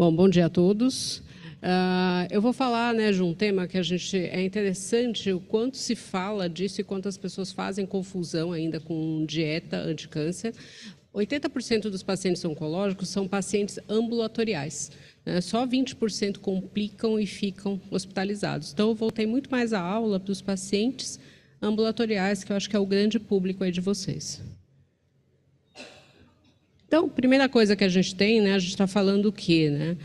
Bom dia a todos. Eu vou falar de um tema que é interessante o quanto se fala disso e quantas pessoas fazem confusão ainda com dieta anticâncer. 80% dos pacientes oncológicos são pacientes ambulatoriais. Só 20% complicam e ficam hospitalizados. Então, eu voltei muito mais a aula para os pacientes ambulatoriais, que eu acho que é o grande público aí de vocês. Então, primeira coisa que a gente tem, a gente está falando o quê?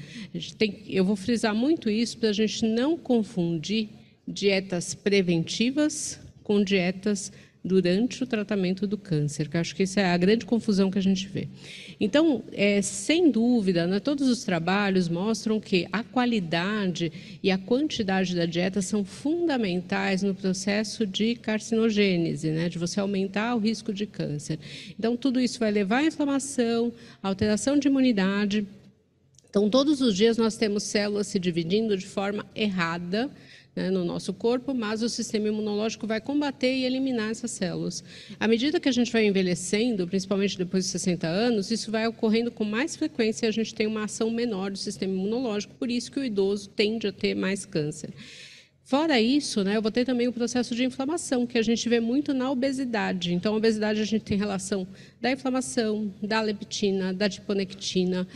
Eu vou frisar muito isso para a gente não confundir dietas preventivas com dietas durante o tratamento do câncer, que eu acho que essa é a grande confusão que a gente vê. Então, sem dúvida, todos os trabalhos mostram que a qualidade e a quantidade da dieta são fundamentais no processo de carcinogênese, de você aumentar o risco de câncer. Então, tudo isso vai levar à inflamação, alteração de imunidade. Então, todos os dias nós temos células se dividindo de forma errada, no nosso corpo, mas o sistema imunológico vai combater e eliminar essas células. À medida que a gente vai envelhecendo, principalmente depois de 60 anos, isso vai ocorrendo com mais frequência e a gente tem uma ação menor do sistema imunológico, por isso que o idoso tende a ter mais câncer. Fora isso, eu vou ter também o processo de inflamação, que a gente vê muito na obesidade. Então, a obesidade a gente tem relação da inflamação, da leptina, da adiponectina.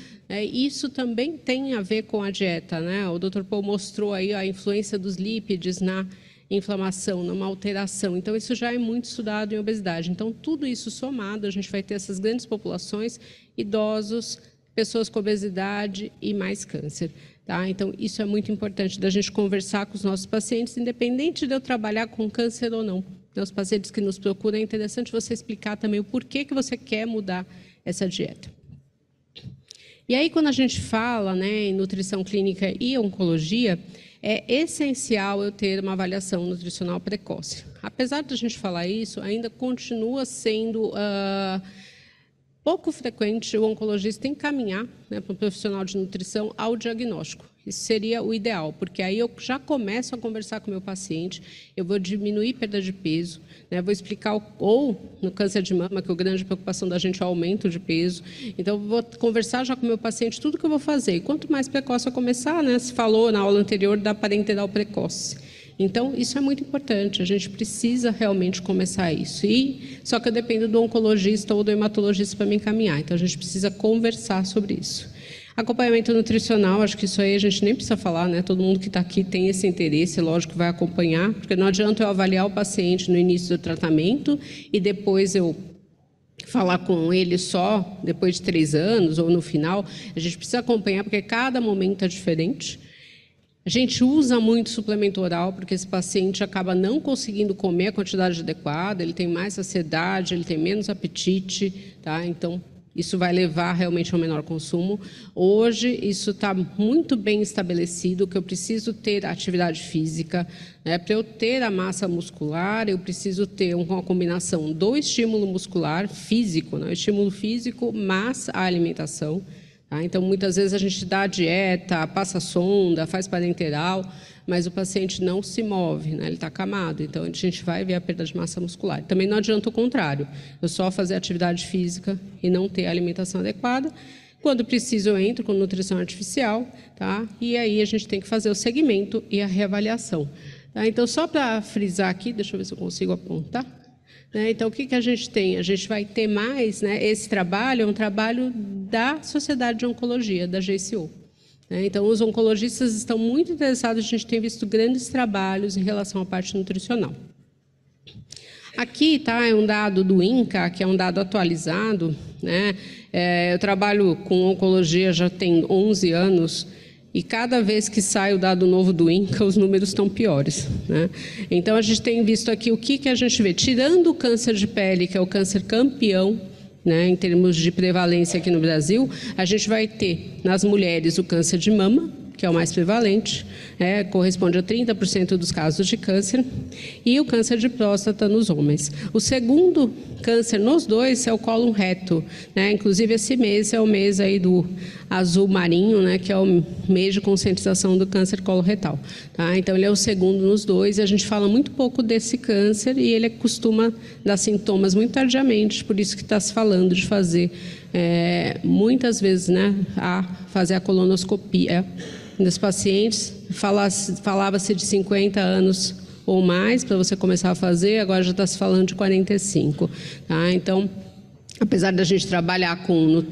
Isso também tem a ver com a dieta. O Dr. Paul mostrou aí a influência dos lípides na inflamação, numa alteração. Então, isso já é muito estudado em obesidade. Então, tudo isso somado, a gente vai ter essas grandes populações, idosos, pessoas com obesidade e mais câncer. Então, isso é muito importante da gente conversar com os nossos pacientes, independente de eu trabalhar com câncer ou não. Os pacientes que nos procuram, é interessante você explicar também o porquê que você quer mudar essa dieta. E aí, quando a gente fala em nutrição clínica e oncologia, é essencial eu ter uma avaliação nutricional precoce. Apesar de a gente falar isso, ainda continua sendo pouco frequente o oncologista encaminhar para um profissional de nutrição ao diagnóstico. Isso seria o ideal, porque aí eu já começo a conversar com o meu paciente, eu vou diminuir perda de peso, vou explicar, ou no câncer de mama, que a grande preocupação da gente é o aumento de peso. Então, eu vou conversar já com o meu paciente tudo que eu vou fazer. E quanto mais precoce eu começar, se falou na aula anterior da parenteral precoce. Então, isso é muito importante, a gente precisa realmente começar isso. Só que eu dependo do oncologista ou do hematologista para me encaminhar, então a gente precisa conversar sobre isso. Acompanhamento nutricional, acho que isso aí a gente nem precisa falar, todo mundo que está aqui tem esse interesse, lógico que vai acompanhar, porque não adianta eu avaliar o paciente no início do tratamento e depois eu falar com ele só depois de 3 anos ou no final. A gente precisa acompanhar, porque cada momento é diferente. A gente usa muito suplemento oral, porque esse paciente acaba não conseguindo comer a quantidade adequada, ele tem mais saciedade, ele tem menos apetite, Então, isso vai levar realmente a um menor consumo. Hoje, isso está muito bem estabelecido, que eu preciso ter atividade física. Para eu ter a massa muscular, eu preciso ter uma combinação do estímulo muscular físico, o estímulo físico, mas a alimentação. Então, muitas vezes a gente dá dieta, passa sonda, faz parenteral, mas o paciente não se move, ele está acamado. Então, a gente vai ver a perda de massa muscular. Também não adianta o contrário, eu só fazer atividade física e não ter a alimentação adequada. Quando preciso, eu entro com nutrição artificial, E aí a gente tem que fazer o segmento e a reavaliação. Então, só para frisar aqui, deixa eu ver se eu consigo apontar. Então, o que a gente tem? A gente vai ter mais, esse trabalho é um trabalho da Sociedade de Oncologia, da JCO. Então, os oncologistas estão muito interessados, a gente tem visto grandes trabalhos em relação à parte nutricional. Aqui é um dado do INCA, que é um dado atualizado. Eu trabalho com oncologia já tem 11 anos, e cada vez que sai o dado novo do INCA, os números estão piores. Então, a gente tem visto aqui o que a gente vê. Tirando o câncer de pele, que é o câncer campeão, em termos de prevalência aqui no Brasil, a gente vai ter nas mulheres o câncer de mama, que é o mais prevalente, corresponde a 30% dos casos de câncer, e o câncer de próstata nos homens. O segundo câncer nos dois é o cólon reto, Inclusive, esse mês é o mês aí do azul marinho, né, que é o mês de conscientização do câncer coloretal. Tá? Então, ele é o segundo nos dois, e a gente fala muito pouco desse câncer, e ele costuma dar sintomas muito tardiamente, por isso que está se falando de fazer, muitas vezes, né, fazer a colonoscopia dos pacientes. Falava-se de 50 anos ou mais para você começar a fazer, agora já está se falando de 45. Tá? Então, apesar da gente trabalhar com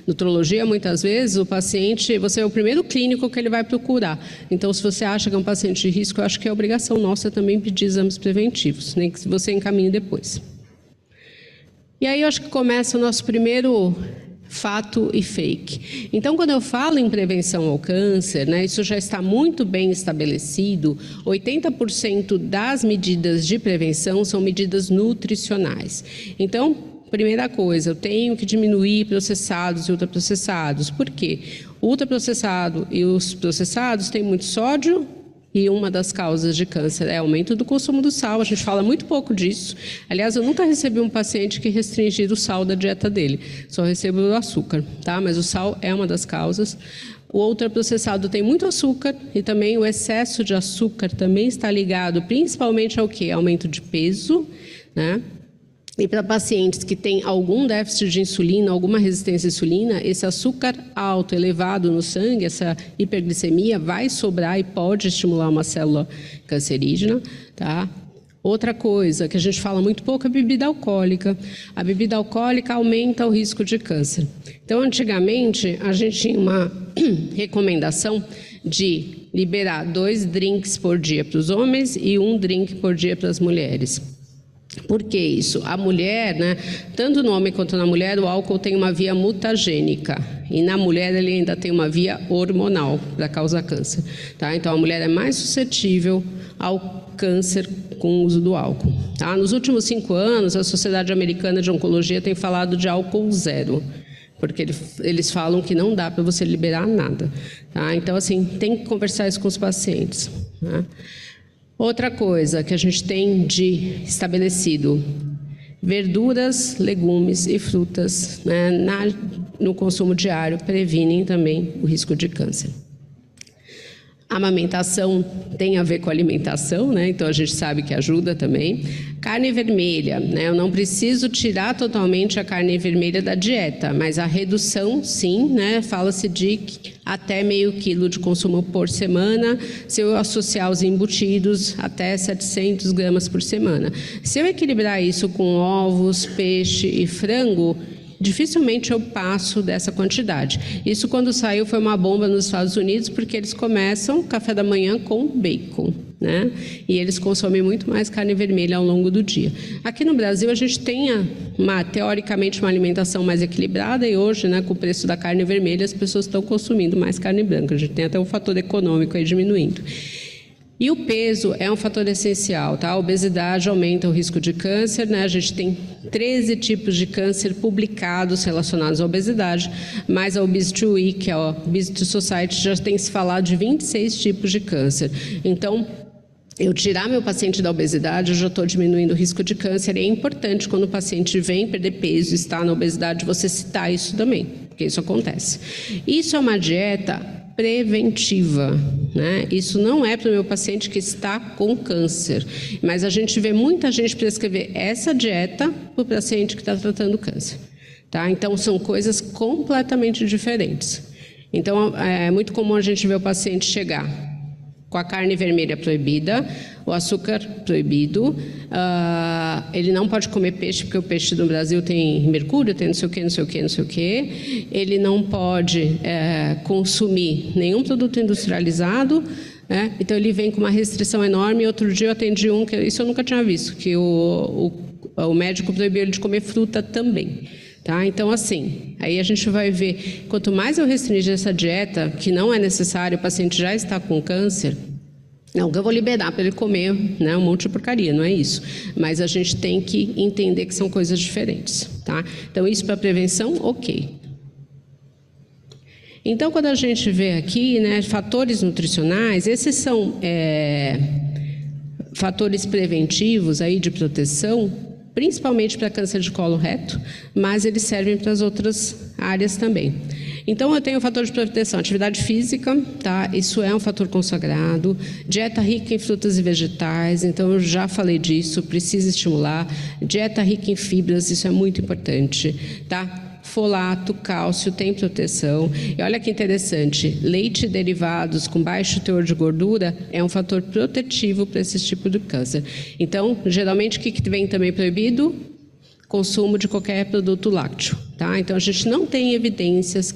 nutrologia, muitas vezes o paciente, você é o primeiro clínico que ele vai procurar. Então, se você acha que é um paciente de risco, eu acho que é obrigação nossa também pedir exames preventivos, nem que você encaminhe depois. E aí eu acho que começa o nosso primeiro fato e fake. Então, quando eu falo em prevenção ao câncer, né, isso já está muito bem estabelecido. 80% das medidas de prevenção são medidas nutricionais. Então, primeira coisa, eu tenho que diminuir processados e ultraprocessados. Por quê? O ultraprocessado e os processados têm muito sódio, e uma das causas de câncer é aumento do consumo do sal. A gente fala muito pouco disso. Aliás, eu nunca recebi um paciente que restringir o sal da dieta dele. Só recebo o açúcar, tá? Mas o sal é uma das causas. O ultraprocessado tem muito açúcar, e também o excesso de açúcar também está ligado principalmente ao quê? Aumento de peso, né? E para pacientes que têm algum déficit de insulina, alguma resistência à insulina, esse açúcar alto, elevado no sangue, essa hiperglicemia, vai sobrar e pode estimular uma célula cancerígena. Tá? Outra coisa que a gente fala muito pouco é a bebida alcoólica. A bebida alcoólica aumenta o risco de câncer. Então, antigamente, a gente tinha uma recomendação de liberar 2 drinks por dia para os homens e 1 drink por dia para as mulheres. Por que isso? A mulher, né, tanto no homem quanto na mulher, o álcool tem uma via mutagênica. E na mulher ele ainda tem uma via hormonal para causar câncer. Tá? Então a mulher é mais suscetível ao câncer com o uso do álcool. Tá? Nos últimos 5 anos, a Sociedade Americana de Oncologia tem falado de álcool zero. Porque eles falam que não dá para você liberar nada. Tá? Então, assim, tem que conversar isso com os pacientes. Tá? Outra coisa que a gente tem de estabelecido: verduras, legumes e frutas, né, no consumo diário previnem também o risco de câncer. A amamentação tem a ver com a alimentação, né? Então a gente sabe que ajuda também. Carne vermelha, né? Eu não preciso tirar totalmente a carne vermelha da dieta, mas a redução, sim, né? Fala-se de até meio quilo de consumo por semana. Se eu associar os embutidos, até 700 gramas por semana. Se eu equilibrar isso com ovos, peixe e frango, dificilmente eu passo dessa quantidade. Isso, quando saiu, foi uma bomba nos Estados Unidos, porque eles começam o café da manhã com bacon, né? E eles consomem muito mais carne vermelha ao longo do dia. Aqui no Brasil, a gente tem teoricamente uma alimentação mais equilibrada, e hoje, né, com o preço da carne vermelha, as pessoas estão consumindo mais carne branca. A gente tem até um fator econômico aí diminuindo. E o peso é um fator essencial, tá? A obesidade aumenta o risco de câncer, né? A gente tem 13 tipos de câncer publicados relacionados à obesidade, mas a Obesity Week, que é a Obesity Society, já tem se falado de 26 tipos de câncer. Então, eu tirar meu paciente da obesidade, eu já estou diminuindo o risco de câncer. E é importante, quando o paciente vem perder peso, está na obesidade, você citar isso também, porque isso acontece. Isso é uma dieta preventiva, né? Isso não é para o meu paciente que está com câncer, mas a gente vê muita gente prescrever essa dieta para o paciente que está tratando câncer, tá? Então são coisas completamente diferentes. Então é muito comum a gente ver o paciente chegar com a carne vermelha proibida, o açúcar proibido, ele não pode comer peixe, porque o peixe no Brasil tem mercúrio, tem não sei o que, não sei o que, não sei o que. Ele não pode consumir nenhum produto industrializado, né? Então ele vem com uma restrição enorme. Outro dia eu atendi que isso eu nunca tinha visto, que o médico proibiu ele de comer fruta também. Tá? Então, assim, aí a gente vai ver, quanto mais eu restringir essa dieta, que não é necessário, o paciente já está com câncer, não que eu vou liberar para ele comer, né, um monte de porcaria, não é isso. Mas a gente tem que entender que são coisas diferentes. Tá? Então, isso para prevenção, ok. Então, quando a gente vê aqui, né, fatores nutricionais, esses são fatores preventivos aí de proteção, principalmente para câncer de colo reto, mas eles servem para as outras áreas também. Então, eu tenho o fator de proteção, atividade física, tá? Isso é um fator consagrado. Dieta rica em frutas e vegetais, então eu já falei disso, precisa estimular. Dieta rica em fibras, isso é muito importante, tá? Folato, cálcio, tem proteção. E olha que interessante, leite e derivados com baixo teor de gordura é um fator protetivo para esse tipo de câncer. Então, geralmente, o que vem também proibido? Consumo de qualquer produto lácteo, tá? Então, a gente não tem evidências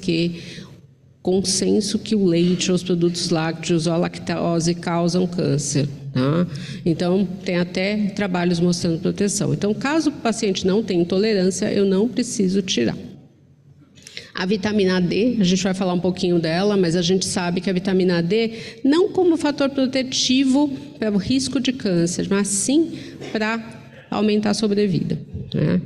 consenso que o leite ou os produtos lácteos ou a lactose causam câncer, tá? Então, tem até trabalhos mostrando proteção. Então, caso o paciente não tenha intolerância, eu não preciso tirar. A vitamina D, a gente vai falar um pouquinho dela, mas a gente sabe que a vitamina D, não como fator protetivo para o risco de câncer, mas sim para aumentar a sobrevida, né?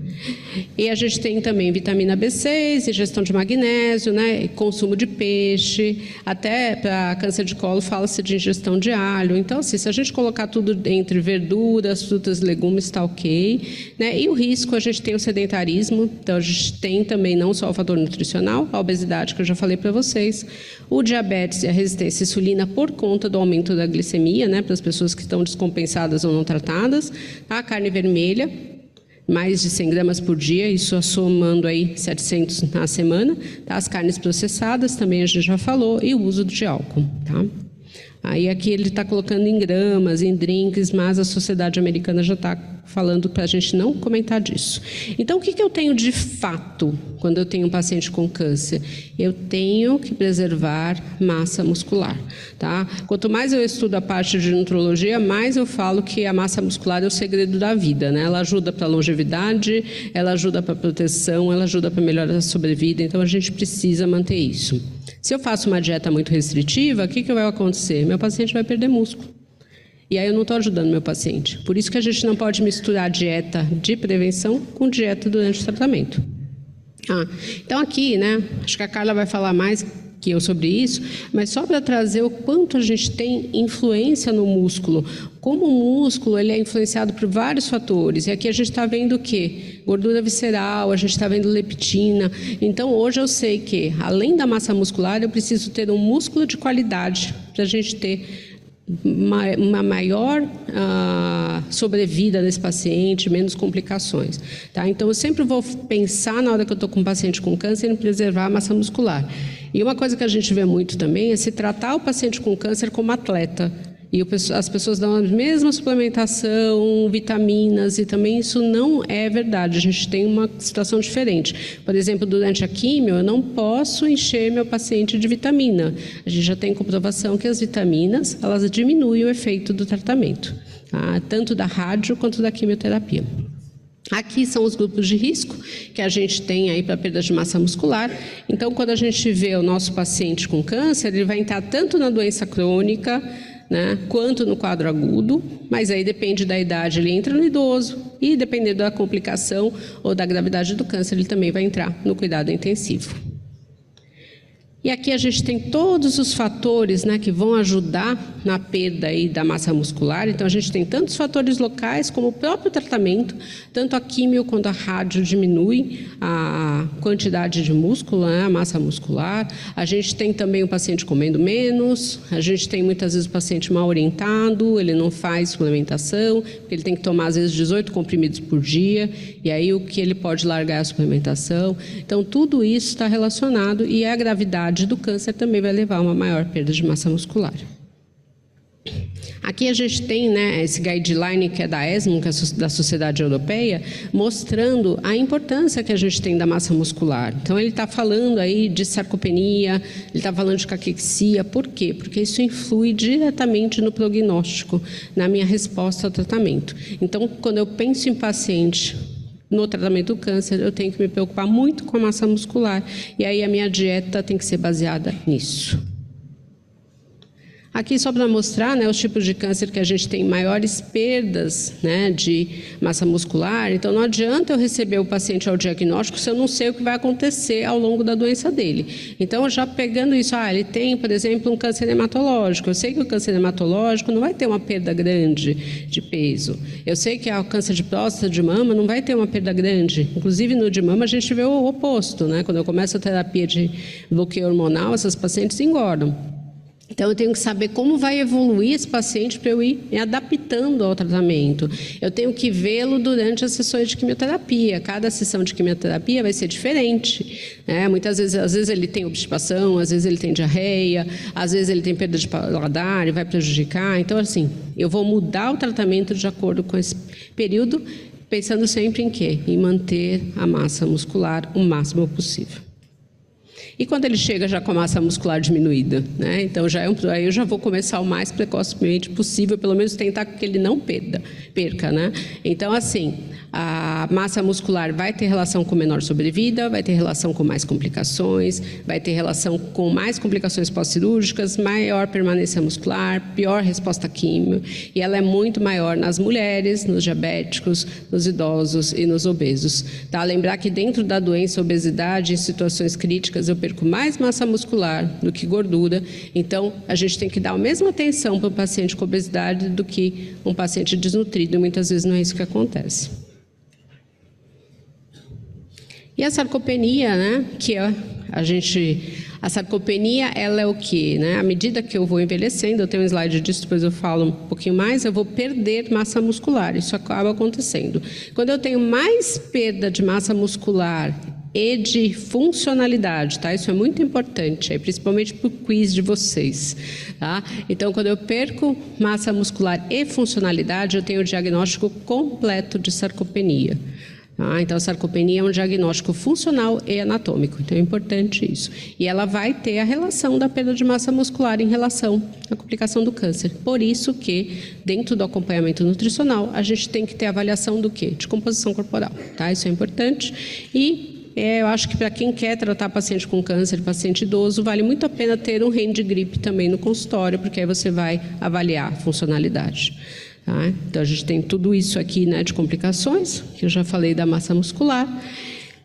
E a gente tem também vitamina B6, ingestão de magnésio, né? Consumo de peixe, até para câncer de colo fala-se de ingestão de alho. Então, assim, se a gente colocar tudo entre verduras, frutas e legumes, está ok, né? E o risco, a gente tem o sedentarismo, então a gente tem também não só o fator nutricional, a obesidade, que eu já falei para vocês, o diabetes e a resistência à insulina por conta do aumento da glicemia, né? Para as pessoas que estão descompensadas ou não tratadas, a carne vermelha, mais de 100 gramas por dia, isso somando aí 700 na semana, tá? As carnes processadas também a gente já falou, e o uso de álcool, tá? Aí aqui ele está colocando em gramas, em drinks, mas a sociedade americana já está falando para a gente não comentar disso. Então, o que eu tenho de fato quando eu tenho um paciente com câncer? Eu tenho que preservar massa muscular, tá? Quanto mais eu estudo a parte de nutrologia, mais eu falo que a massa muscular é o segredo da vida, né? Ela ajuda para a longevidade, ela ajuda para a proteção, ela ajuda para melhorar a sobrevida, então a gente precisa manter isso. Se eu faço uma dieta muito restritiva, o que vai acontecer? Meu paciente vai perder músculo. E aí eu não estou ajudando meu paciente. Por isso que a gente não pode misturar dieta de prevenção com dieta durante o tratamento. Então aqui, né, acho que a Carla vai falar mais que eu sobre isso, mas só para trazer o quanto a gente tem influência no músculo. Como o músculo ele é influenciado por vários fatores. E aqui a gente está vendo o quê? Gordura visceral, a gente está vendo leptina. Então, hoje eu sei que, além da massa muscular, eu preciso ter um músculo de qualidade para a gente ter uma maior sobrevida nesse paciente, menos complicações, tá? Então, eu sempre vou pensar, na hora que eu estou com um paciente com câncer, em preservar a massa muscular. E uma coisa que a gente vê muito também é se tratar o paciente com câncer como atleta. E as pessoas dão a mesma suplementação, vitaminas, e também isso não é verdade. A gente tem uma situação diferente. Por exemplo, durante a químio, eu não posso encher meu paciente de vitamina. A gente já tem comprovação que as vitaminas, elas diminuem o efeito do tratamento, tá? Tanto da rádio quanto da quimioterapia. Aqui são os grupos de risco que a gente tem aí para perda de massa muscular. Então, quando a gente vê o nosso paciente com câncer, ele vai entrar tanto na doença crônica, né, quanto no quadro agudo, mas aí depende da idade, ele entra no idoso, e dependendo da complicação ou da gravidade do câncer, ele também vai entrar no cuidado intensivo. E aqui a gente tem todos os fatores, né, que vão ajudar na perda aí da massa muscular. Então, a gente tem tantos fatores locais como o próprio tratamento, tanto a químio quanto a rádio diminui a quantidade de músculo, né, a massa muscular. A gente tem também o paciente comendo menos, a gente tem muitas vezes o paciente mal orientado, ele não faz suplementação, porque ele tem que tomar às vezes 18 comprimidos por dia, e aí o que ele pode largar é a suplementação. Então, tudo isso está relacionado, e a gravidade do câncer também vai levar a uma maior perda de massa muscular. Aqui a gente tem, né, esse guideline que é da ESMO, que é da Sociedade Europeia, mostrando a importância que a gente tem da massa muscular. Então, ele está falando aí de sarcopenia, ele está falando de caquexia. Por quê? Porque isso influi diretamente no prognóstico, na minha resposta ao tratamento. Então, quando eu penso em paciente no tratamento do câncer, eu tenho que me preocupar muito com a massa muscular. E aí a minha dieta tem que ser baseada nisso. Aqui só para mostrar, né, os tipos de câncer que a gente tem maiores perdas, né, de massa muscular. Então, não adianta eu receber o paciente ao diagnóstico se eu não sei o que vai acontecer ao longo da doença dele. Então, já pegando isso, ele tem, por exemplo, um câncer hematológico. Eu sei que o câncer hematológico não vai ter uma perda grande de peso. Eu sei que o câncer de próstata, de mama, não vai ter uma perda grande. Inclusive, no de mama, a gente vê o oposto, né? Quando eu começo a terapia de bloqueio hormonal, essas pacientes engordam. Então, eu tenho que saber como vai evoluir esse paciente para eu ir me adaptando ao tratamento. Eu tenho que vê-lo durante as sessões de quimioterapia. Cada sessão de quimioterapia vai ser diferente, né? Muitas vezes, às vezes ele tem obstipação, às vezes ele tem diarreia, às vezes ele tem perda de paladar e vai prejudicar. Então, assim, eu vou mudar o tratamento de acordo com esse período, pensando sempre em quê? Em manter a massa muscular o máximo possível. E quando ele chega já com a massa muscular diminuída, né? Então aí eu já vou começar o mais precocemente possível, pelo menos tentar que ele não perca, né? Então, assim, a massa muscular vai ter relação com menor sobrevida, vai ter relação com mais complicações, vai ter relação com mais complicações pós-cirúrgicas, maior permanência muscular, pior resposta à químio, e ela é muito maior nas mulheres, nos diabéticos, nos idosos e nos obesos. Tá? Lembrar que dentro da doença, obesidade, em situações críticas, eu perco mais massa muscular do que gordura, então a gente tem que dar a mesma atenção para o paciente com obesidade do que um paciente desnutrido, e muitas vezes não é isso que acontece. E a sarcopenia, né, que a sarcopenia, ela é o quê? Né? À medida que eu vou envelhecendo, eu tenho um slide disso, depois eu falo um pouquinho mais, eu vou perder massa muscular, isso acaba acontecendo. Quando eu tenho mais perda de massa muscular e de funcionalidade, tá? Isso é muito importante, principalmente para o quiz de vocês, tá? Então, quando eu perco massa muscular e funcionalidade, eu tenho o diagnóstico completo de sarcopenia. Então, a sarcopenia é um diagnóstico funcional e anatômico, então é importante isso. E ela vai ter a relação da perda de massa muscular em relação à complicação do câncer. Por isso que, dentro do acompanhamento nutricional, a gente tem que ter avaliação do quê? De composição corporal, tá? Isso é importante. E eu acho que para quem quer tratar paciente com câncer, paciente idoso, vale muito a pena ter um hand grip também no consultório, porque aí você vai avaliar a funcionalidade. Tá? Então, a gente tem tudo isso aqui, né, de complicações, que eu já falei da massa muscular.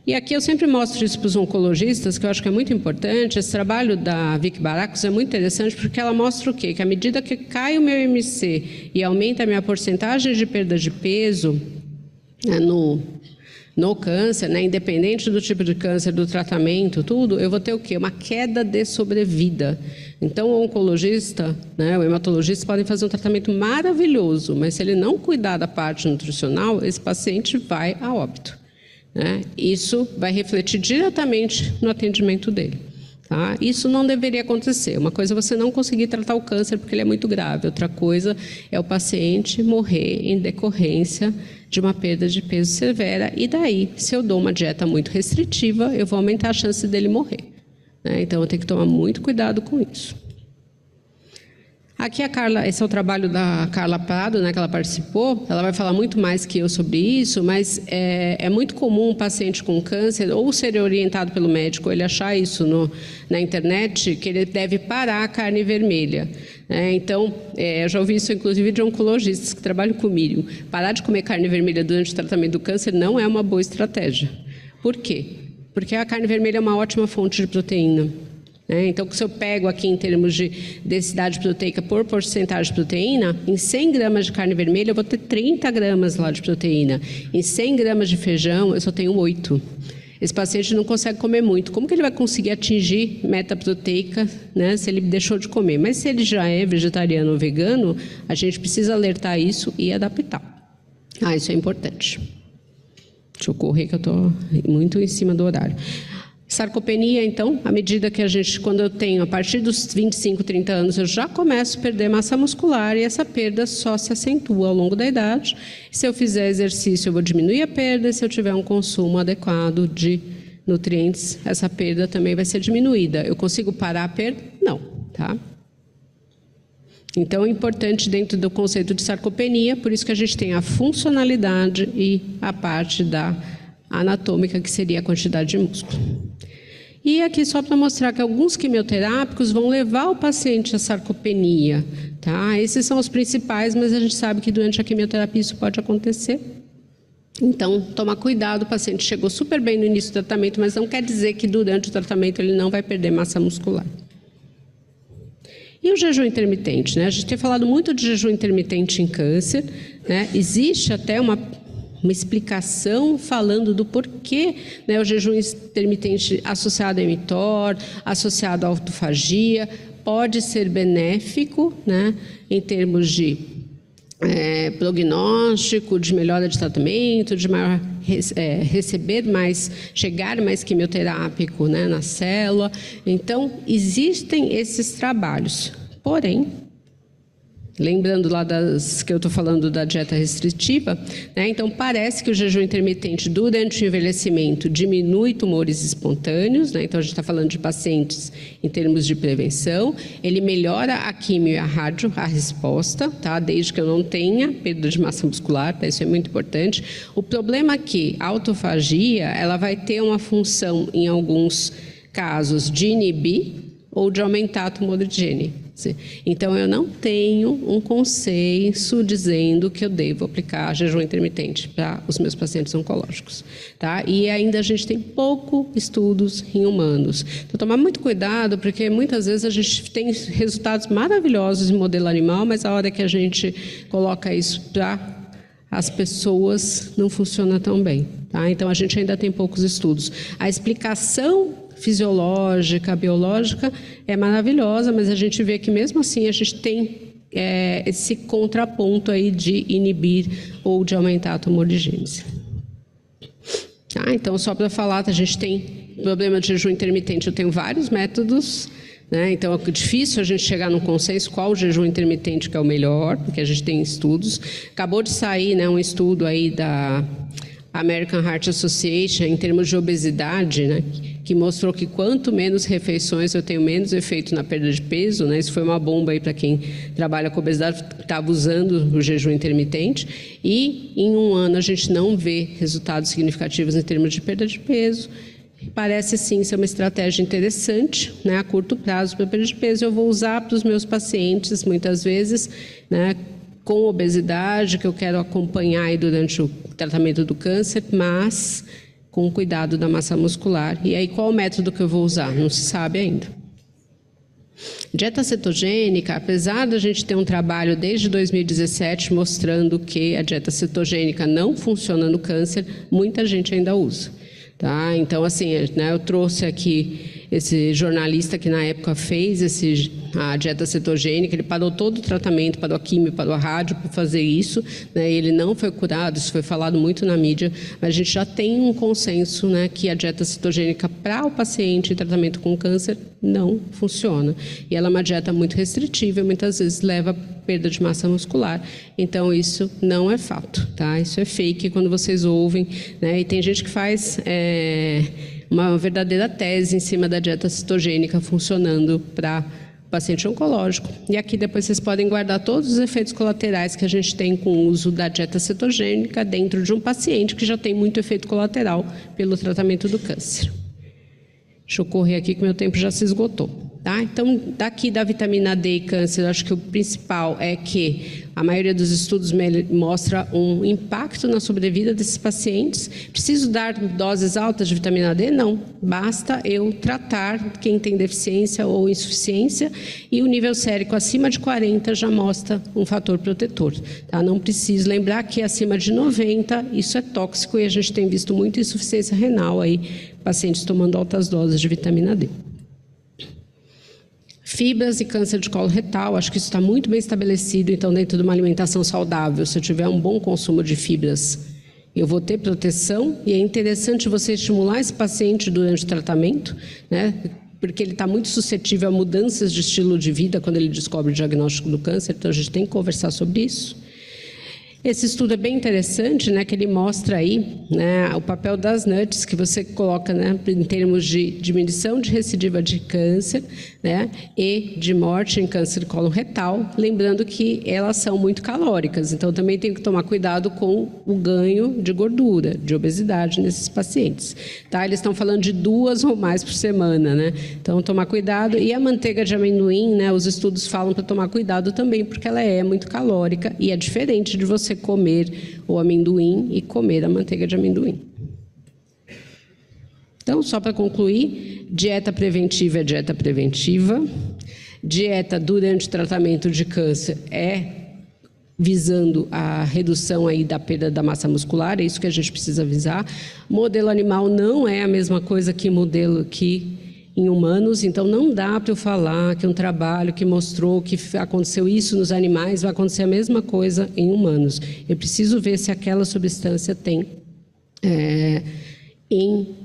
E aqui eu sempre mostro isso para os oncologistas, que eu acho que é muito importante. Esse trabalho da Vicky Baracus é muito interessante, porque ela mostra o quê? Que à medida que cai o meu IMC e aumenta a minha porcentagem de perda de peso, né, no câncer, né, independente do tipo de câncer, do tratamento, tudo, eu vou ter o quê? Uma queda de sobrevida. Então, o oncologista, né, o hematologista podem fazer um tratamento maravilhoso, mas se ele não cuidar da parte nutricional, esse paciente vai a óbito, né? Isso vai refletir diretamente no atendimento dele. Tá? Isso não deveria acontecer. Uma coisa é você não conseguir tratar o câncer porque ele é muito grave. Outra coisa é o paciente morrer em decorrência de uma perda de peso severa. E daí, se eu dou uma dieta muito restritiva, eu vou aumentar a chance dele morrer. Né? Então, eu tenho que tomar muito cuidado com isso. Aqui a Carla, esse é o trabalho da Carla Prado, né, que ela participou. Ela vai falar muito mais que eu sobre isso, mas é muito comum um paciente com câncer ou ser orientado pelo médico, ele achar isso na internet, que ele deve parar a carne vermelha. Então, eu já ouvi isso inclusive de oncologistas que trabalham com milho. Parar de comer carne vermelha durante o tratamento do câncer não é uma boa estratégia. Por quê? Porque a carne vermelha é uma ótima fonte de proteína. Então, se eu pego aqui em termos de densidade proteica por porcentagem de proteína, em 100 gramas de carne vermelha eu vou ter 30 gramas lá de proteína. Em 100 gramas de feijão eu só tenho 8. Esse paciente não consegue comer muito. Como que ele vai conseguir atingir meta proteica, né, se ele deixou de comer? Mas se ele já é vegetariano ou vegano, a gente precisa alertar isso e adaptar. Isso é importante. Deixa eu correr que eu estou muito em cima do horário. Sarcopenia, então, à medida que quando eu tenho, a partir dos 25, 30 anos, eu já começo a perder massa muscular e essa perda só se acentua ao longo da idade. Se eu fizer exercício, eu vou diminuir a perda, e se eu tiver um consumo adequado de nutrientes, essa perda também vai ser diminuída. Eu consigo parar a perda? Não, tá? Então, é importante dentro do conceito de sarcopenia, por isso que a gente tem a funcionalidade e a parte da anatômica, que seria a quantidade de músculo. E aqui só para mostrar que alguns quimioterápicos vão levar o paciente à sarcopenia, tá? Esses são os principais, mas a gente sabe que durante a quimioterapia isso pode acontecer. Então, tomar cuidado, o paciente chegou super bem no início do tratamento, mas não quer dizer que durante o tratamento ele não vai perder massa muscular. E o jejum intermitente, né? A gente tem falado muito de jejum intermitente em câncer, né? Existe até uma explicação falando do porquê, né, o jejum intermitente associado a mTOR, associado à autofagia, pode ser benéfico, né, em termos de prognóstico, de melhora de tratamento, de maior, receber mais, chegar mais quimioterápico, né, na célula. Então, existem esses trabalhos. Porém, lembrando lá que eu estou falando da dieta restritiva, né? Então parece que o jejum intermitente durante o envelhecimento diminui tumores espontâneos, né? Então a gente está falando de pacientes em termos de prevenção, ele melhora a quimio e a rádio, a resposta, tá? Desde que eu não tenha perda de massa muscular, tá? Isso é muito importante. O problema é que a autofagia, ela vai ter uma função em alguns casos de inibir ou de aumentar a tumorigênese. Então, eu não tenho um consenso dizendo que eu devo aplicar jejum intermitente para os meus pacientes oncológicos, tá? E ainda a gente tem pouco estudos em humanos. Então, tomar muito cuidado, porque muitas vezes a gente tem resultados maravilhosos em modelo animal, mas a hora que a gente coloca isso para as pessoas não funciona tão bem, tá? Então, a gente ainda tem poucos estudos. A explicação fisiológica, biológica, é maravilhosa, mas a gente vê que mesmo assim a gente tem esse contraponto aí de inibir ou de aumentar a tumorigênese. Então, só para falar, a gente tem problema de jejum intermitente, eu tenho vários métodos, né? Então é difícil a gente chegar num consenso qual o jejum intermitente que é o melhor, porque a gente tem estudos. Acabou de sair, né, um estudo aí da American Heart Association em termos de obesidade, né, que mostrou que quanto menos refeições eu tenho, menos efeito na perda de peso, né? Isso foi uma bomba aí para quem trabalha com obesidade, estava usando o jejum intermitente, e em um ano a gente não vê resultados significativos em termos de perda de peso. Parece sim ser uma estratégia interessante, né, a curto prazo para perda de peso. Eu vou usar para os meus pacientes muitas vezes, né, com obesidade, que eu quero acompanhar aí durante o tratamento do câncer, mas com cuidado da massa muscular. E aí, qual o método que eu vou usar? Não se sabe ainda. Dieta cetogênica, apesar da gente ter um trabalho desde 2017 mostrando que a dieta cetogênica não funciona no câncer, muita gente ainda usa. Tá? Então, assim, né, eu trouxe aqui esse jornalista que na época fez a dieta cetogênica, ele parou todo o tratamento, parou a quimio, parou a rádio para fazer isso, né, ele não foi curado, isso foi falado muito na mídia, mas a gente já tem um consenso, né, que a dieta cetogênica para o paciente em tratamento com câncer não funciona. E ela é uma dieta muito restritiva, muitas vezes leva a perda de massa muscular. Então, isso não é fato, tá? Isso é fake quando vocês ouvem, né? E tem gente que faz uma verdadeira tese em cima da dieta cetogênica funcionando para paciente oncológico. E aqui depois vocês podem guardar todos os efeitos colaterais que a gente tem com o uso da dieta cetogênica dentro de um paciente que já tem muito efeito colateral pelo tratamento do câncer. Deixa eu correr aqui que meu tempo já se esgotou. Tá? Então, daqui da vitamina D e câncer, eu acho que o principal é que a maioria dos estudos mostra um impacto na sobrevida desses pacientes. Preciso dar doses altas de vitamina D? Não. Basta eu tratar quem tem deficiência ou insuficiência, e o nível sérico acima de 40 já mostra um fator protetor. Tá? Não preciso lembrar que acima de 90 isso é tóxico, e a gente tem visto muita insuficiência renal aí, pacientes tomando altas doses de vitamina D. Fibras e câncer de colo retal, acho que isso está muito bem estabelecido. Então, dentro de uma alimentação saudável, se eu tiver um bom consumo de fibras, eu vou ter proteção. E é interessante você estimular esse paciente durante o tratamento, né? Porque ele está muito suscetível a mudanças de estilo de vida quando ele descobre o diagnóstico do câncer. Então, a gente tem que conversar sobre isso. Esse estudo é bem interessante, né, que ele mostra aí, né, o papel das nuts que você coloca, né, em termos de diminuição de recidiva de câncer, né, e de morte em câncer de colo retal, lembrando que elas são muito calóricas, então também tem que tomar cuidado com o ganho de gordura, de obesidade nesses pacientes. Tá? Eles estão falando de 2 ou mais por semana, né? Então tomar cuidado. E a manteiga de amendoim, né, os estudos falam para tomar cuidado também, porque ela é muito calórica e é diferente de você comer o amendoim e comer a manteiga de amendoim. Então, só para concluir, dieta preventiva é dieta preventiva. Dieta durante o tratamento de câncer é visando a redução aí da perda da massa muscular, é isso que a gente precisa visar. Modelo animal não é a mesma coisa que modelo em humanos, então não dá para eu falar que um trabalho que mostrou que aconteceu isso nos animais vai acontecer a mesma coisa em humanos. Eu preciso ver se aquela substância tem em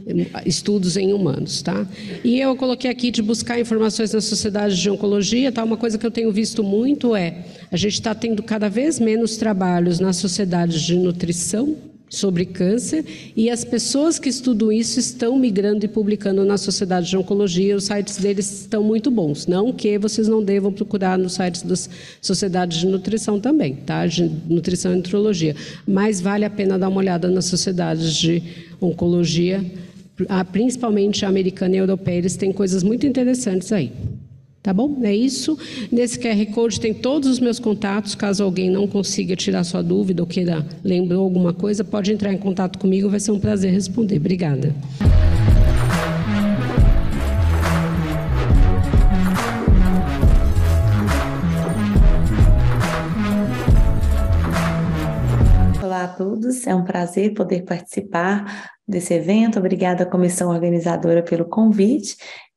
estudos em humanos, tá? E eu coloquei aqui de buscar informações na sociedade de oncologia, tá? Uma coisa que eu tenho visto muito a gente está tendo cada vez menos trabalhos nas sociedades de nutrição sobre câncer, e as pessoas que estudam isso estão migrando e publicando na Sociedade de Oncologia. Os sites deles estão muito bons, não que vocês não devam procurar nos sites das sociedades de nutrição também, tá? De nutrição e nutrologia, mas vale a pena dar uma olhada nas sociedades de oncologia, principalmente a americana e a europeia, eles têm coisas muito interessantes aí. Tá bom? É isso. Nesse QR Code tem todos os meus contatos. Caso alguém não consiga tirar sua dúvida ou queira lembrou alguma coisa, pode entrar em contato comigo. Vai ser um prazer responder. Obrigada. Olá a todos, é um prazer poder participar desse evento. Obrigada à comissão organizadora pelo convite.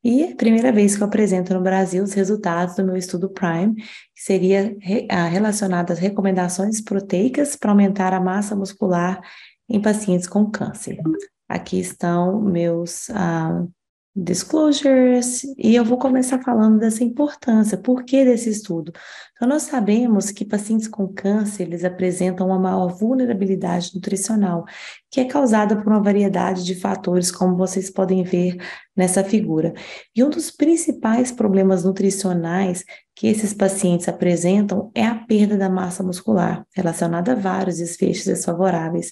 E é a primeira vez que eu apresento no Brasil os resultados do meu estudo PRIME, que seria relacionado às recomendações proteicas para aumentar a massa muscular em pacientes com câncer. Aqui estão meus disclosures, e eu vou começar falando dessa importância, por que desse estudo? Então, nós sabemos que pacientes com câncer, eles apresentam uma maior vulnerabilidade nutricional, que é causada por uma variedade de fatores, como vocês podem ver nessa figura. E um dos principais problemas nutricionais que esses pacientes apresentam é a perda da massa muscular, relacionada a vários desfechos desfavoráveis.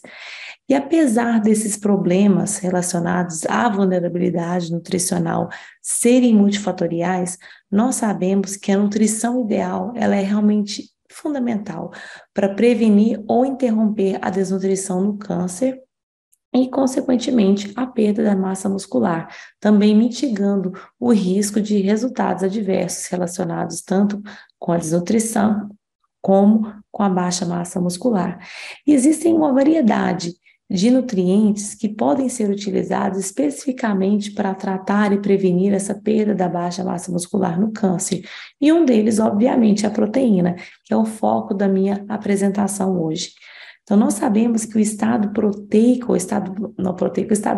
E apesar desses problemas relacionados à vulnerabilidade nutricional serem multifatoriais, nós sabemos que a nutrição ideal ela é realmente fundamental para prevenir ou interromper a desnutrição no câncer e, consequentemente, a perda da massa muscular, também mitigando o risco de resultados adversos relacionados tanto com a desnutrição como com a baixa massa muscular. E existem uma variedade de nutrientes que podem ser utilizados especificamente para tratar e prevenir essa perda da baixa massa muscular no câncer. E um deles, obviamente, é a proteína, que é o foco da minha apresentação hoje. Então, nós sabemos que o estado proteico, o estado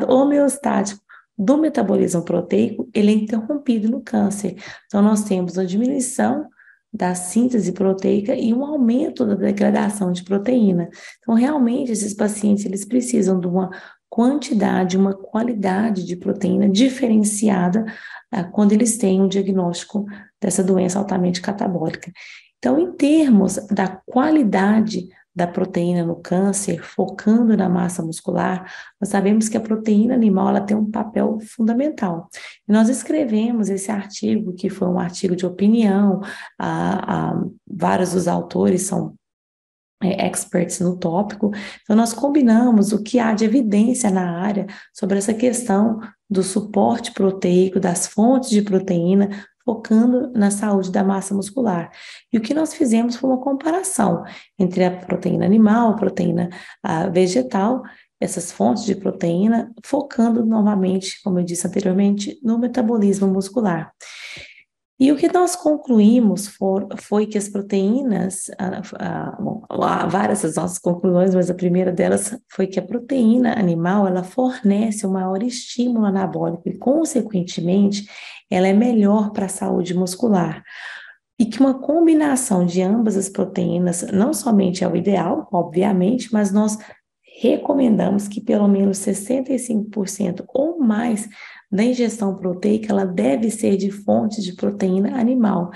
homeostático do metabolismo proteico, ele é interrompido no câncer. Então, nós temos uma diminuição da síntese proteica e um aumento da degradação de proteína. Então, realmente, esses pacientes, eles precisam de uma quantidade, uma qualidade de proteína diferenciada quando eles têm um diagnóstico dessa doença altamente catabólica. Então, em termos da qualidade da proteína no câncer, focando na massa muscular, nós sabemos que a proteína animal ela tem um papel fundamental. E nós escrevemos esse artigo, que foi um artigo de opinião, vários dos autores são experts no tópico, então nós combinamos o que há de evidência na área sobre essa questão do suporte proteico, das fontes de proteína, focando na saúde da massa muscular. E o que nós fizemos foi uma comparação entre a proteína animal, a proteína vegetal, essas fontes de proteína, focando novamente, como eu disse anteriormente, no metabolismo muscular. E o que nós concluímos foi que as proteínas, há várias das nossas conclusões, mas a primeira delas foi que a proteína animal, ela fornece um maior estímulo anabólico e, consequentemente, ela é melhor para a saúde muscular. e que uma combinação de ambas as proteínas não somente é o ideal, obviamente, mas nós recomendamos que pelo menos 65% ou mais da ingestão proteica ela deve ser de fonte de proteína animal.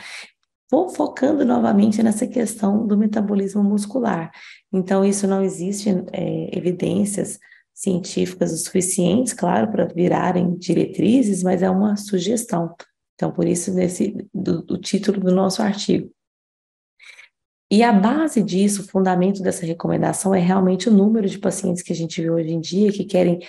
Vou focando novamente nessa questão do metabolismo muscular. Então, isso não existe evidências científicas o suficientes, claro, para virarem diretrizes, mas é uma sugestão. Então, por isso, o título do nosso artigo. E a base disso, o fundamento dessa recomendação é realmente o número de pacientes que a gente vê hoje em dia que querem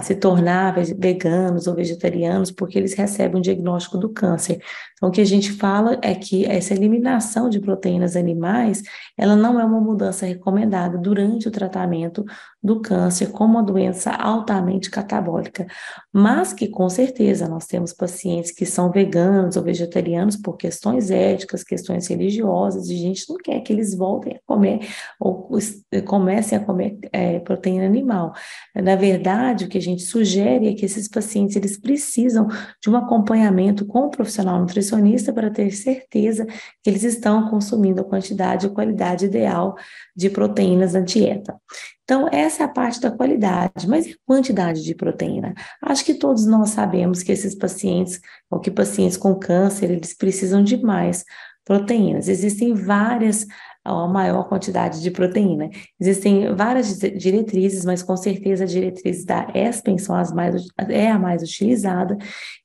se tornar veganos ou vegetarianos porque eles recebem um diagnóstico do câncer. Então, o que a gente fala é que essa eliminação de proteínas animais, ela não é uma mudança recomendada durante o tratamento do câncer como uma doença altamente catabólica, mas que com certeza nós temos pacientes que são veganos ou vegetarianos por questões éticas, questões religiosas, e a gente não quer que eles voltem a comer ou comecem a comer proteína animal. Na verdade, o que a gente sugere é que esses pacientes eles precisam de um acompanhamento com o profissional nutricionista para ter certeza que eles estão consumindo a quantidade e qualidade ideal de proteínas na dieta. Então, essa é a parte da qualidade, mas e a quantidade de proteína? Acho que todos nós sabemos que esses pacientes, ou que pacientes com câncer, eles precisam de mais proteínas. Existem várias, a maior quantidade de proteína. Existem várias diretrizes, mas com certeza a diretriz da ESPEN é a mais utilizada.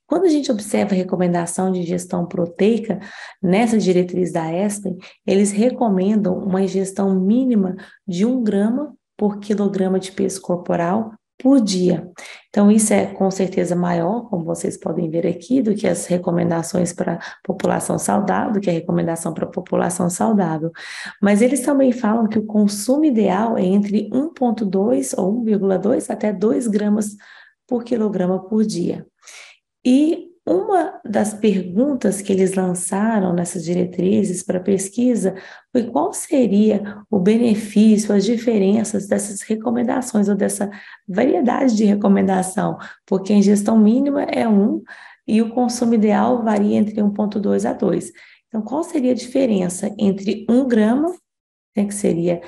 Quando a gente observa a recomendação de ingestão proteica, nessa diretriz da ESPEN, eles recomendam uma ingestão mínima de 1 grama por quilograma de peso corporal por dia. Então, isso é com certeza maior, como vocês podem ver aqui, do que as recomendações para população saudável, do que a recomendação para população saudável. Mas eles também falam que o consumo ideal é entre 1,2 ou 1,2 até 2 gramas por quilograma por dia. E uma das perguntas que eles lançaram nessas diretrizes para pesquisa foi qual seria o benefício, as diferenças dessas recomendações ou dessa variedade de recomendação, porque a ingestão mínima é 1 e o consumo ideal varia entre 1,2 a 2. Então, qual seria a diferença entre 1 grama, que seria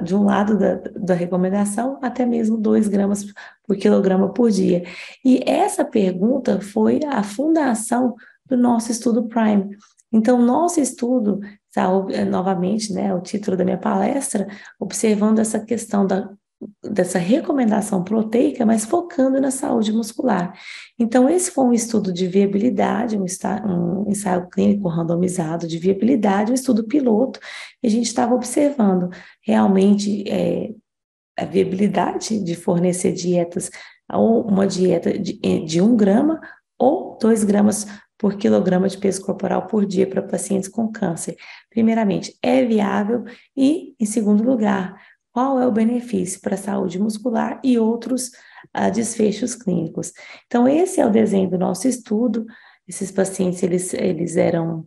de um lado da recomendação, até mesmo 2 gramas por quilograma por dia. E essa pergunta foi a fundação do nosso estudo PRIME. Então, nosso estudo, novamente, né, o título da minha palestra, observando essa questão dessa recomendação proteica, mas focando na saúde muscular. Então, esse foi um estudo de viabilidade, um ensaio clínico randomizado de viabilidade, um estudo piloto, e a gente estava observando realmente a viabilidade de fornecer dietas, ou uma dieta de 1 grama ou 2 gramas por quilograma de peso corporal por dia para pacientes com câncer. Primeiramente, é viável e, em segundo lugar, qual é o benefício para a saúde muscular e outros desfechos clínicos. Então, esse é o desenho do nosso estudo. Esses pacientes, eles eram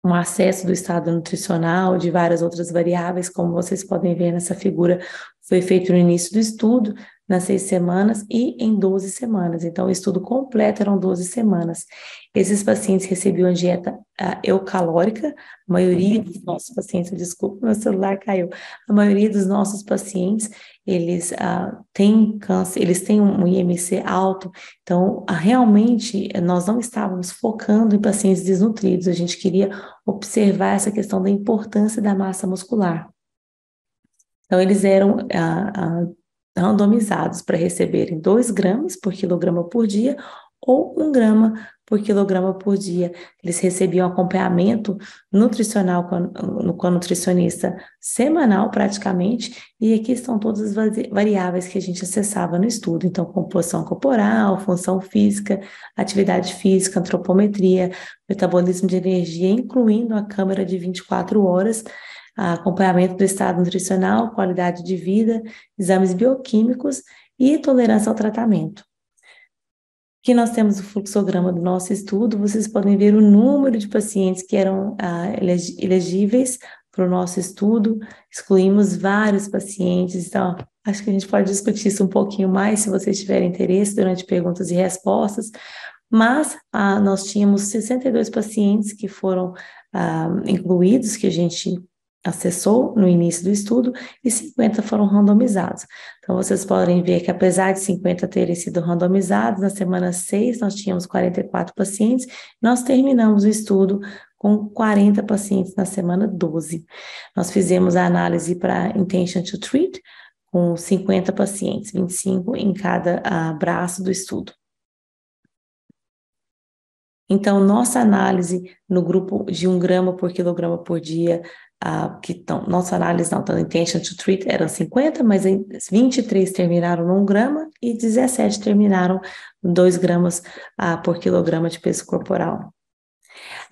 um acesso do estado nutricional, de várias outras variáveis, como vocês podem ver nessa figura, foi feito no início do estudo, nas 6 semanas e em 12 semanas. Então, o estudo completo eram 12 semanas. Esses pacientes recebiam dieta eucalórica, a maioria dos nossos pacientes, desculpa, meu celular caiu, a maioria dos nossos pacientes, eles têm câncer, eles têm um IMC alto, então, realmente, nós não estávamos focando em pacientes desnutridos, a gente queria observar essa questão da importância da massa muscular. Então, eles eram randomizados para receberem 2 gramas por quilograma por dia ou 1 grama por quilograma por dia. Eles recebiam acompanhamento nutricional com a nutricionista semanal, praticamente, e aqui estão todas as variáveis que a gente acessava no estudo. Então, composição corporal, função física, atividade física, antropometria, metabolismo de energia, incluindo a câmara de 24 horas, acompanhamento do estado nutricional, qualidade de vida, exames bioquímicos e tolerância ao tratamento. Aqui nós temos o fluxograma do nosso estudo, vocês podem ver o número de pacientes que eram elegíveis para o nosso estudo, excluímos vários pacientes, então acho que a gente pode discutir isso um pouquinho mais, se vocês tiverem interesse, durante perguntas e respostas, mas nós tínhamos 62 pacientes que foram incluídos que a gente acessou no início do estudo e 50 foram randomizados. Então, vocês podem ver que apesar de 50 terem sido randomizados, na semana 6 nós tínhamos 44 pacientes, nós terminamos o estudo com 40 pacientes na semana 12. Nós fizemos a análise para intention to treat, com 50 pacientes, 25 em cada braço do estudo. Então, nossa análise no grupo de 1 grama por quilograma por dia, nossa análise não, então, intention to treat eram 50, mas 23 terminaram no 1 grama e 17 terminaram 2 gramas por quilograma de peso corporal.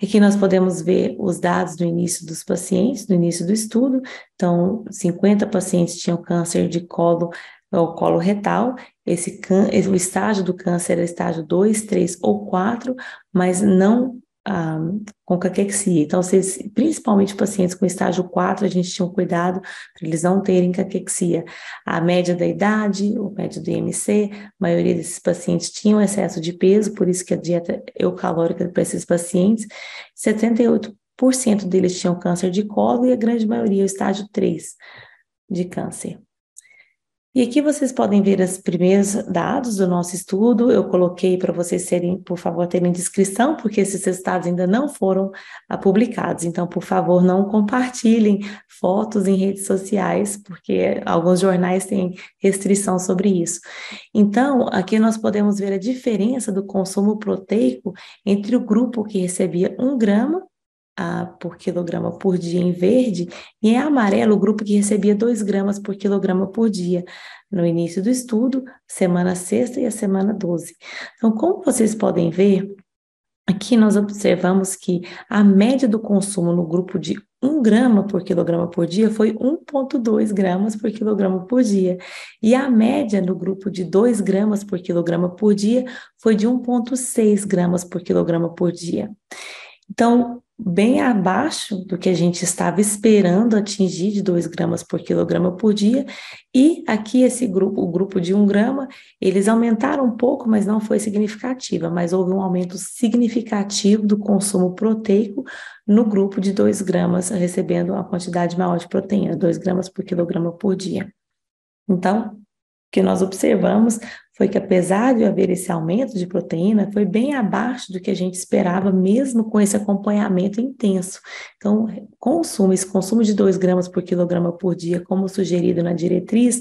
Aqui nós podemos ver os dados do início dos pacientes, do início do estudo. Então, 50 pacientes tinham câncer de colo ou colo retal. O estágio do câncer era estágio 2, 3 ou 4, mas não com caquexia. Então, principalmente pacientes com estágio 4, a gente tinha um cuidado para eles não terem caquexia. A média da idade, o médio do IMC, a maioria desses pacientes tinham excesso de peso, por isso que a dieta eucalórica para esses pacientes, 78% deles tinham câncer de colo e a grande maioria o estágio 3 de câncer. E aqui vocês podem ver os primeiros dados do nosso estudo. Eu coloquei para vocês por favor, terem descrição, porque esses resultados ainda não foram publicados. Então, por favor, não compartilhem fotos em redes sociais, porque alguns jornais têm restrição sobre isso. Então, aqui nós podemos ver a diferença do consumo proteico entre o grupo que recebia 1 grama por quilograma por dia em verde, e em amarelo o grupo que recebia 2 gramas por quilograma por dia, no início do estudo, semana 6 e a semana 12. Então, como vocês podem ver, aqui nós observamos que a média do consumo no grupo de 1 grama por quilograma por dia foi 1,2 gramas por quilograma por dia, e a média no grupo de 2 gramas por quilograma por dia foi de 1,6 gramas por quilograma por dia. Então, bem abaixo do que a gente estava esperando atingir de 2 gramas por quilograma por dia, e aqui o grupo de 1 grama, eles aumentaram um pouco, mas não foi significativa, mas houve um aumento significativo do consumo proteico no grupo de 2 gramas, recebendo uma quantidade maior de proteína, 2 gramas por quilograma por dia. Então, o que nós observamos foi que, apesar de haver esse aumento de proteína, foi bem abaixo do que a gente esperava, mesmo com esse acompanhamento intenso. Então, esse consumo de 2 gramas por quilograma por dia, como sugerido na diretriz,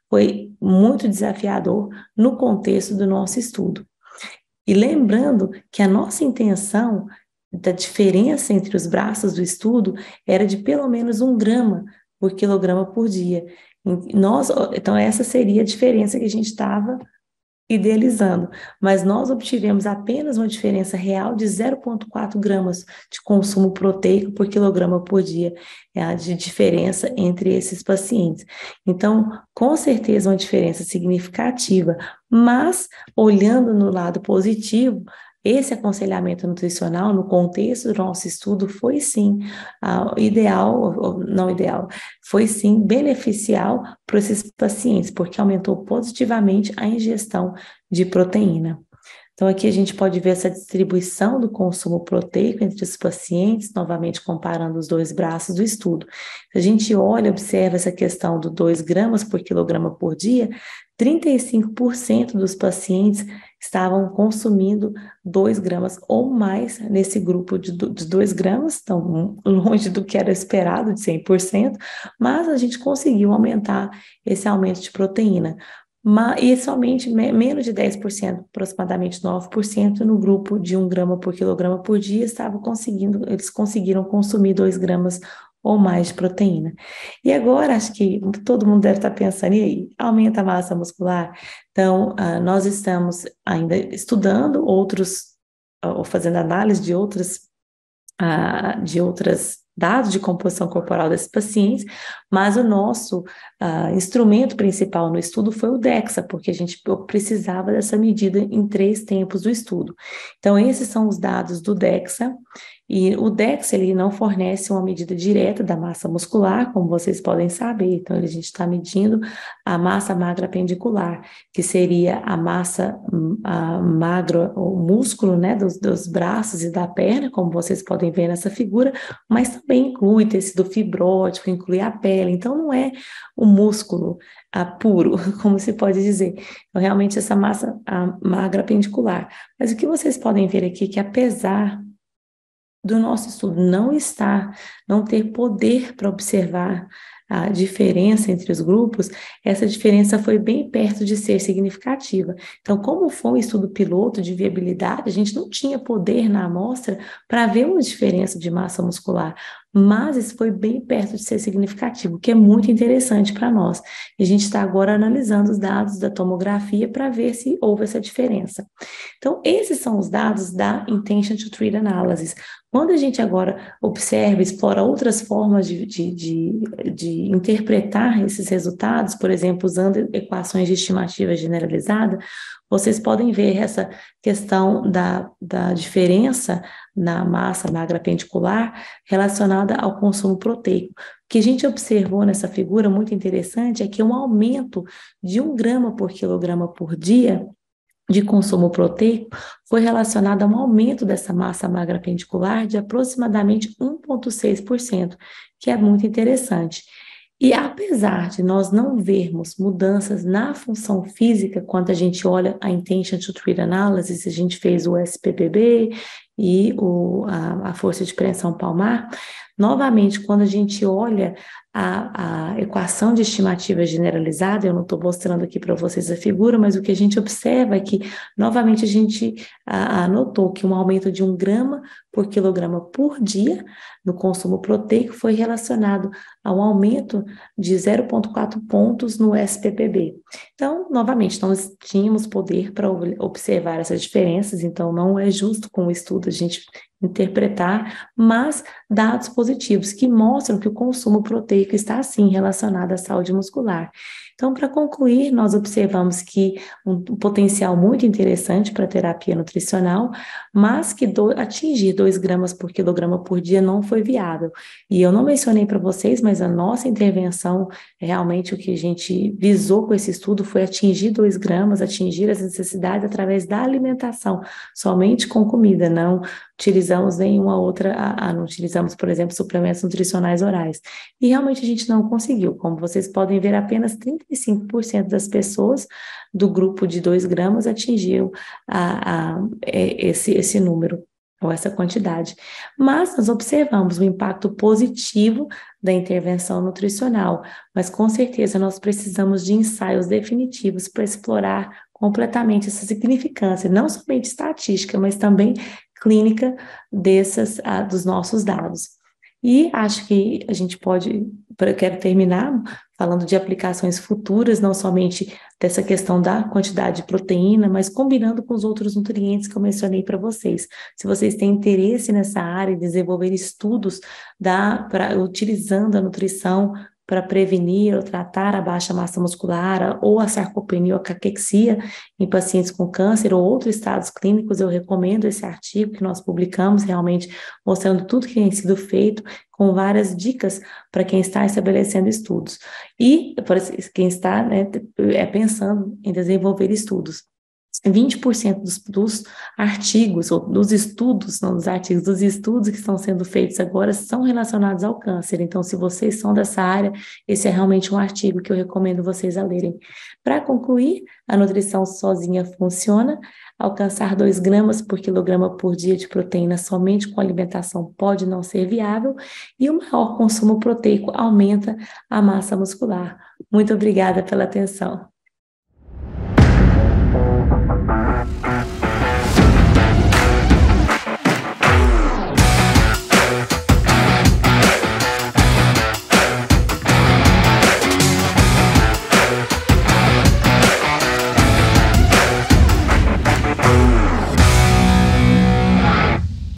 foi muito desafiador no contexto do nosso estudo. E lembrando que a nossa intenção da diferença entre os braços do estudo era de pelo menos 1 grama por quilograma por dia. Então, essa seria a diferença que a gente estava idealizando, mas nós obtivemos apenas uma diferença real de 0,4 gramas de consumo proteico por quilograma por dia, de diferença entre esses pacientes. Então, com certeza uma diferença significativa, mas olhando no lado positivo, esse aconselhamento nutricional, no contexto do nosso estudo, foi sim foi sim beneficial para esses pacientes, porque aumentou positivamente a ingestão de proteína. Então, aqui a gente pode ver essa distribuição do consumo proteico entre os pacientes, novamente comparando os 2 braços do estudo. Se a gente olha, observa essa questão do 2 gramas por quilograma por dia, 35% dos pacientes estavam consumindo 2 gramas ou mais nesse grupo de 2 gramas, então longe do que era esperado, de 100%, mas a gente conseguiu aumentar esse aumento de proteína. E somente menos de 10%, aproximadamente 9%, no grupo de 1 grama por quilograma por dia, eles conseguiram consumir 2 gramas ou mais de proteína. E agora, acho que todo mundo deve estar pensando, e aí, aumenta a massa muscular? Então, nós estamos ainda estudando ou fazendo análise de outros dados de composição corporal desses pacientes, mas o nosso instrumento principal no estudo foi o DEXA, porque a gente precisava dessa medida em 3 tempos do estudo. Então, esses são os dados do DEXA, E o DEX, ele não fornece uma medida direta da massa muscular, como vocês podem saber. Então, a gente está medindo a massa magra pendicular, que seria a massa magra, o músculo, né, dos braços e da perna, como vocês podem ver nessa figura, mas também inclui tecido fibrótico, inclui a pele. Então, não é o músculo puro, como se pode dizer. Então, realmente, essa massa magra pendicular. Mas o que vocês podem ver aqui é que, apesar do nosso estudo não ter poder para observar a diferença entre os grupos, essa diferença foi bem perto de ser significativa. Então, como foi um estudo piloto de viabilidade, a gente não tinha poder na amostra para ver uma diferença de massa muscular, mas isso foi bem perto de ser significativo, o que é muito interessante para nós. E a gente está agora analisando os dados da tomografia para ver se houve essa diferença. Então, esses são os dados da Intention to Treat Analysis. Quando a gente agora observa, explora outras formas de interpretar esses resultados, por exemplo, usando equações de estimativa generalizada, vocês podem ver essa questão da diferença na massa magra pendicular relacionada ao consumo proteico. O que a gente observou nessa figura muito interessante é que um aumento de 1 grama por quilograma por dia de consumo proteico foi relacionado a um aumento dessa massa magra pendicular de aproximadamente 1,6%, que é muito interessante. E apesar de nós não vermos mudanças na função física, quando a gente olha a Intention to Treat Analysis, a gente fez o SPPB e a força de preensão palmar, novamente, quando a gente olha a equação de estimativa generalizada, eu não estou mostrando aqui para vocês a figura, mas o que a gente observa é que, novamente, a gente notou que um aumento de 1 grama por quilograma por dia no consumo proteico foi relacionado a um aumento de 0,4 pontos no SPPB. Então, novamente, nós tínhamos poder para observar essas diferenças, então não é justo com o estudo a gente interpretar, mas dados positivos que mostram que o consumo proteico está, sim, relacionado à saúde muscular. Então, para concluir, nós observamos que um potencial muito interessante para a terapia nutricional, mas que atingir 2 gramas por quilograma por dia não foi viável. E eu não mencionei para vocês, mas a nossa intervenção, realmente o que a gente visou com esse estudo foi atingir 2 gramas, atingir as necessidades através da alimentação, somente com comida, não utilizamos nenhuma outra, não utilizamos, por exemplo, suplementos nutricionais orais. E realmente a gente não conseguiu. Como vocês podem ver, apenas 35% das pessoas do grupo de 2 gramas atingiu esse número, ou essa quantidade. Mas nós observamos o impacto positivo da intervenção nutricional, mas com certeza nós precisamos de ensaios definitivos para explorar completamente essa significância, não somente estatística, mas também clínica dos nossos dados. E acho que a gente quero terminar falando de aplicações futuras, não somente dessa questão da quantidade de proteína, mas combinando com os outros nutrientes que eu mencionei para vocês. Se vocês têm interesse nessa área e desenvolver estudos utilizando a nutrição para prevenir ou tratar a baixa massa muscular ou a sarcopenia ou a caquexia em pacientes com câncer ou outros estados clínicos, eu recomendo esse artigo que nós publicamos, realmente mostrando tudo que tem sido feito, com várias dicas para quem está estabelecendo estudos. E para quem está, né, pensando em desenvolver estudos. 20% dos artigos, ou dos estudos, não dos artigos, dos estudos que estão sendo feitos agora são relacionados ao câncer. Então, se vocês são dessa área, esse é realmente um artigo que eu recomendo vocês a lerem. Para concluir, a nutrição sozinha funciona. Alcançar 2 gramas por quilograma por dia de proteína somente com alimentação pode não ser viável, e o maior consumo proteico aumenta a massa muscular. Muito obrigada pela atenção.